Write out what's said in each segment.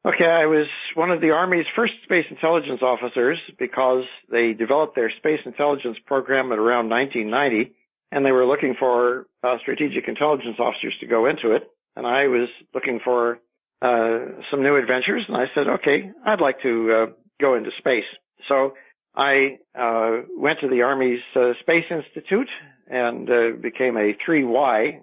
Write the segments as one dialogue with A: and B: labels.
A: Okay, I was one of the Army's first space intelligence officers because they developed their space intelligence program at around 1990, and they were looking for strategic intelligence officers to go into it. And I was looking for some new adventures, and I said, okay, I'd like to go into space. So I went to the Army's Space Institute and became a 3Y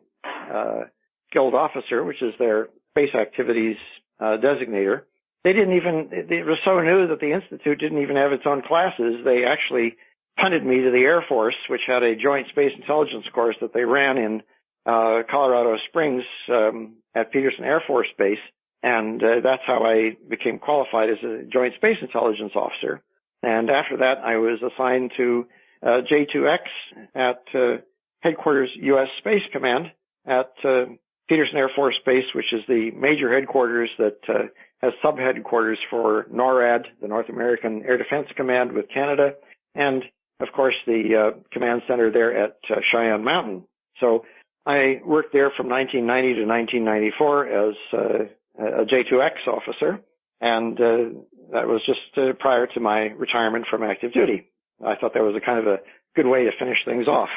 A: skilled officer, which is their space activities designator. It was so new that the Institute didn't even have its own classes. They actually punted me to the Air Force, which had a joint space intelligence course that they ran in Colorado Springs at Peterson Air Force Base. And that's how I became qualified as a joint space intelligence officer. And after that, I was assigned to J2X at Headquarters U.S. Space Command at Peterson Air Force Base, which is the major headquarters that has sub-headquarters for NORAD, the North American Air Defense Command with Canada, and, of course, the command center there at Cheyenne Mountain. So I worked there from 1990 to 1994 as a J2X officer, and that was just prior to my retirement from active duty. I thought that was a kind of a good way to finish things off.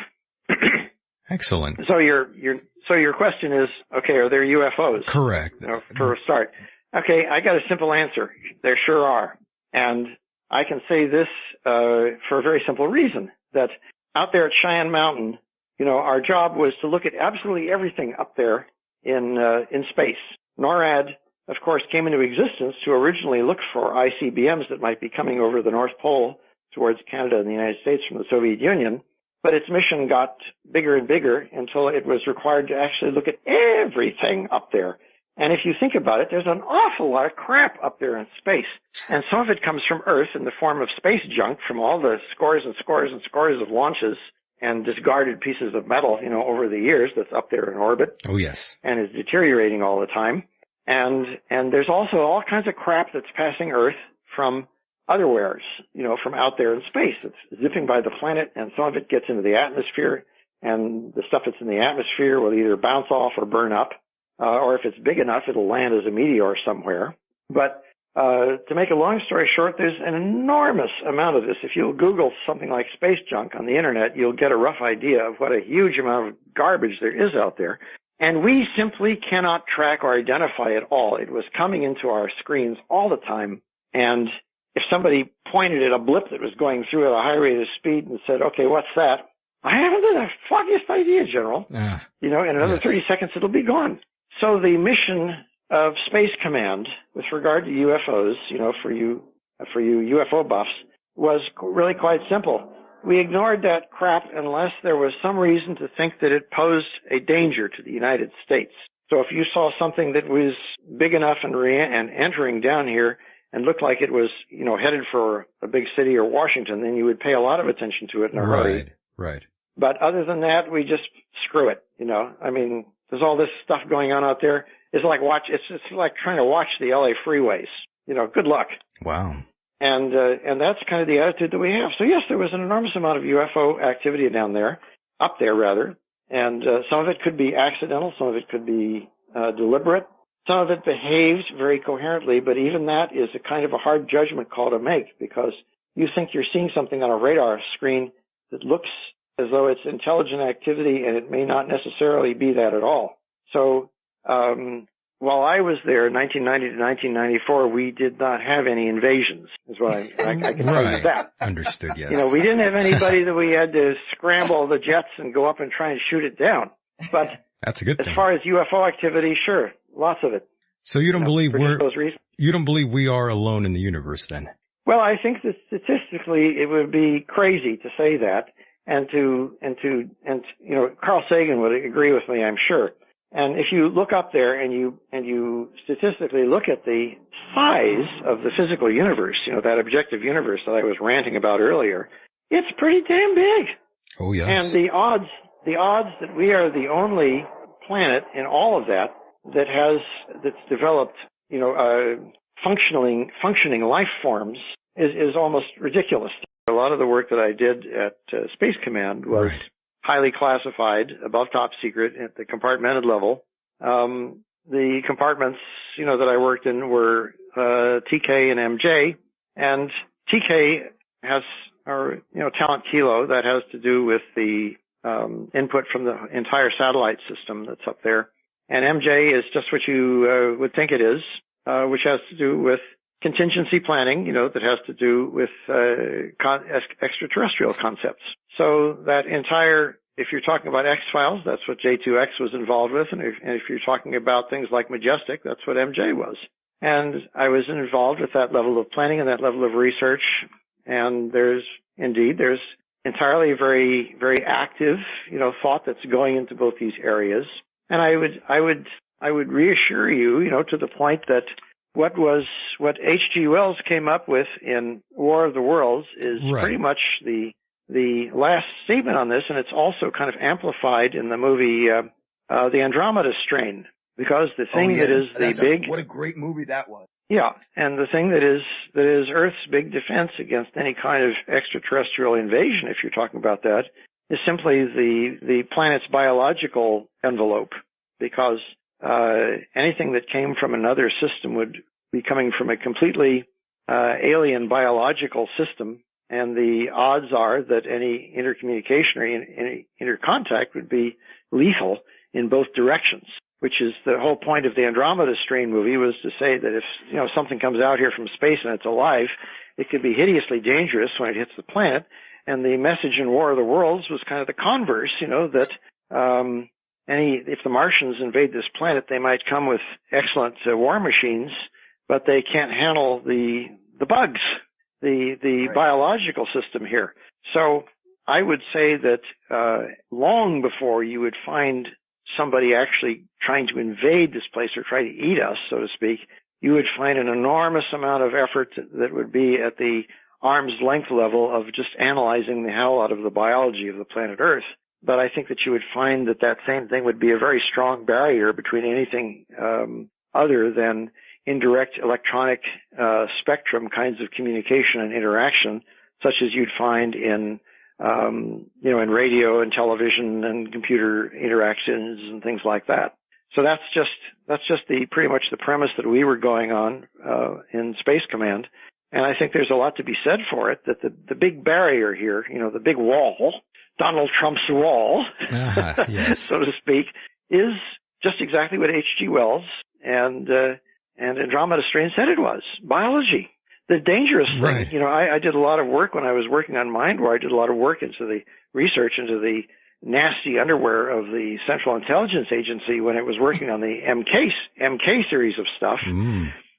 B: Excellent.
A: So your question is, okay, are there UFOs?
B: Correct.
A: For a start. Okay, I got a simple answer. There sure are. And I can say this for a very simple reason, that out there at Cheyenne Mountain, our job was to look at absolutely everything up there in space. NORAD, of course, came into existence to originally look for ICBMs that might be coming over the North Pole towards Canada and the United States from the Soviet Union. But its mission got bigger and bigger until it was required to actually look at everything up there. And if you think about it, there's an awful lot of crap up there in space. And some of it comes from Earth in the form of space junk from all the scores and scores and scores of launches and discarded pieces of metal, over the years that's up there in orbit.
B: Oh, yes.
A: And is deteriorating all the time. And there's also all kinds of crap that's passing Earth from otherwheres, from out there in space. It's zipping by the planet, and some of it gets into the atmosphere, and the stuff that's in the atmosphere will either bounce off or burn up, or if it's big enough, it'll land as a meteor somewhere. But to make a long story short, there's an enormous amount of this. If you'll Google something like space junk on the internet, you'll get a rough idea of what a huge amount of garbage there is out there. And we simply cannot track or identify it all. It was coming into our screens all the time, and if somebody pointed at a blip that was going through at a high rate of speed and said, okay, what's that? I haven't the foggiest idea, General. In another 30 seconds, it'll be gone. So the mission of Space Command with regard to UFOs, for you UFO buffs, was really quite simple. We ignored that crap unless there was some reason to think that it posed a danger to the United States. So if you saw something that was big enough and entering down here and looked like it was, headed for a big city or Washington, then you would pay a lot of attention to it in a hurry.
B: Right.
A: But other than that, we just screw it, I mean, there's all this stuff going on out there. It's like trying to watch the LA freeways. Good luck.
B: Wow.
A: And that's kind of the attitude that we have. So yes, there was an enormous amount of UFO activity up there rather. And some of it could be accidental, some of it could be deliberate. Some of it behaved very coherently, but even that is a kind of a hard judgment call to make, because you think you're seeing something on a radar screen that looks as though it's intelligent activity, and it may not necessarily be that at all. So while I was there, 1990 to 1994, we did not have any invasions, is what I can tell you that.
B: Understood, yes.
A: We didn't have anybody that we had to scramble the jets and go up and try and shoot it down. But
B: that's a good thing.
A: As far as UFO activity, sure, lots of it.
B: So you don't believe we are alone in the universe then? Well,
A: I think that statistically it would be crazy to say that, and Carl Sagan would agree with me, I'm sure. And if you look up there and you statistically look at the size of the physical universe, that objective universe that I was ranting about earlier, it's pretty damn big.
B: Oh yes.
A: And the odds that we are the only planet in all of that's developed, functioning life forms is almost ridiculous. A lot of the work that I did at Space Command was highly classified, above top secret at the compartmented level. the compartments, that I worked in were TK and MJ, and TK has our, Talent Kilo that has to do with the input from the entire satellite system that's up there. And MJ is just what you would think it is, which has to do with contingency planning, that has to do with extraterrestrial concepts. So that entire, if you're talking about X-Files, that's what J2X was involved with. And if you're talking about things like Majestic, that's what MJ was. And I was involved with that level of planning and that level of research. And there's entirely very, very active, thought that's going into both these areas. And I would reassure you, to the point that what H.G. Wells came up with in War of the Worlds is pretty much the last statement on this, and it's also kind of amplified in the movie, The Andromeda Strain, because the thing what
C: a great movie that was.
A: Yeah, and the thing that is Earth's big defense against any kind of extraterrestrial invasion, if you're talking about that, is simply the planet's biological envelope, because anything that came from another system would be coming from a completely alien biological system, and the odds are that any intercommunication or any intercontact would be lethal in both directions, which is the whole point of the Andromeda Strain movie, was to say that if something comes out here from space and it's alive, it could be hideously dangerous when it hits the planet. And the message in War of the Worlds was kind of the converse, that if the Martians invade this planet, they might come with excellent war machines, but they can't handle the bugs, the biological system here. So I would say that long before you would find somebody actually trying to invade this place or try to eat us, so to speak, you would find an enormous amount of effort that would be at the arm's length level of just analyzing the hell out of the biology of the planet Earth. But I think that you would find that same thing would be a very strong barrier between anything other than indirect electronic spectrum kinds of communication and interaction, such as you'd find in in radio and television and computer interactions and things like that. So that's just pretty much the premise that we were going on in Space Command. And I think there's a lot to be said for it, that the big barrier here, the big wall, Donald Trump's wall,
B: yes.
A: so to speak, is just exactly what H.G. Wells and Andromeda Strain said it was: biology. The dangerous thing, I did a lot of work when I was working on Mind War. I did a lot of work into the research into the nasty underwear of the Central Intelligence Agency when it was working on the MK series of stuff.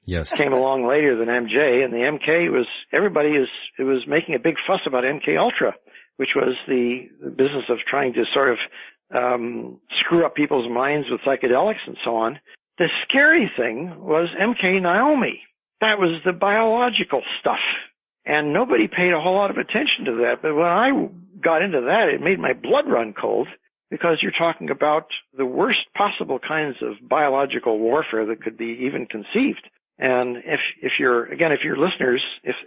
B: Yes.
A: Came along later than MJ, and the MK was making a big fuss about MK Ultra, which was the business of trying to sort of screw up people's minds with psychedelics and so on. The scary thing was MK-Naomi. That was the biological stuff. And nobody paid a whole lot of attention to that. But when I got into that, it made my blood run cold, because you're talking about the worst possible kinds of biological warfare that could be even conceived. And if your listeners, if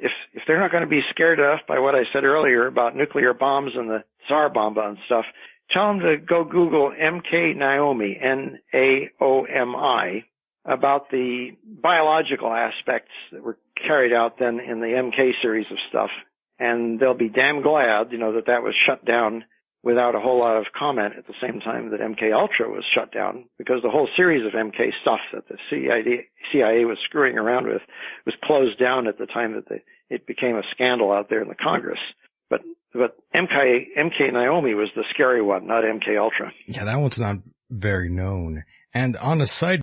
A: they're not going to be scared enough by what I said earlier about nuclear bombs and the Tsar Bomba and stuff, tell them to go Google MK-Naomi, Naomi, about the biological aspects that were carried out then in the MK series of stuff. And they'll be damn glad, that was shut down without a whole lot of comment at the same time that MK Ultra was shut down, because the whole series of MK stuff that the CIA was screwing around with was closed down at the time that it became a scandal out there in the Congress. But MK-Naomi was the scary one, not MK Ultra.
B: Yeah, that one's not very known. And on a side